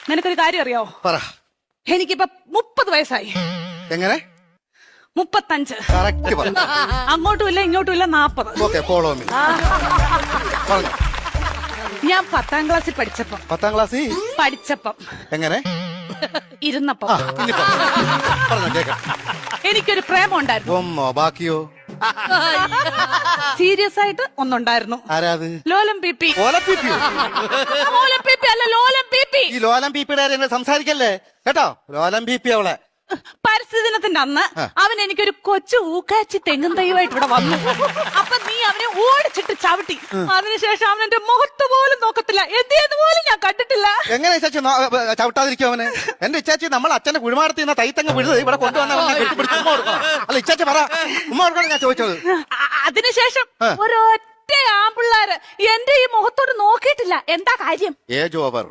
നിനക്കൊരു കാര്യം അറിയോ? പറ. എനിക്കിപ്പോ 30 വയസ്സായി. എങ്ങനെ? 35. കറക്റ്റ് പറ. അങ്ങോട്ടും ഇല്ല ഇങ്ങോട്ടും ഇല്ല 40. Okay, follow me. പറഞ്ഞു. ഞാൻ 10ാം ക്ലാസ്സിൽ പഠിച്ചപ്പം 10ാം ക്ലാസ്സിൽ എങ്ങനെ ഇരുന്നപ്പം ഇനി പറഞ്ഞോ കേക്കാം. എനിക്കൊരു പ്രേമം ഉണ്ടായിരുന്നു. ഒന്നോ ബാക്കിയോ? സീരിയസ് ആയിട്ട് ഒന്നുണ്ടായിരുന്നു. ആരാത്? ലോലം പിപി. ലോലം പിപിയോ? ലോലം പിപി അല്ല, ലോലം പിപി. ഈ ലോലം പിപിയുടെ കാര്യം സംസാരിക്കല്ലേ കേട്ടോ. ലോലം പിപി അവളെ. പരിസ്ഥിതി ദിനത്തിന്റെ അന്ന് അവൻ എനിക്കൊരു കൊച്ചു ഊക്കാച്ചി തെങ്ങും തൈവായിട്ട് ഇവിടെ വന്നു. അപ്പൊ നീ അവനെ ഓടിച്ചിട്ട് ചവിട്ടി. അതിനുശേഷം അവൻ എന്റെ മുഖത്ത് പോലും നോക്കത്തില്ല. എന്ത് പോലും ഞാൻ കണ്ടിട്ടില്ല. എങ്ങനെ ഇച്ചാച്ചി ചവിട്ടാതിരിക്കും അവന്? എന്റെ ഇച്ചാച്ചി നമ്മൾ അച്ഛന്റെ കുഴിമാടത്തിൽ നിന്ന് തൈത്തങ്ങ് വിഴുത് ഇവിടെ കൊണ്ടുവന്ന അല്ല ഇച്ചാച്ചി പറ, ഉമ്മ കൊടുക്കണം ഞാൻ ചോദിച്ചത്. അതിനുശേഷം ഒരൊറ്റ ആമ്പിള്ളാര് എന്റെ ഈ മുഖത്തോട് നോക്കിയിട്ടില്ല. എന്താ കാര്യം? Age over.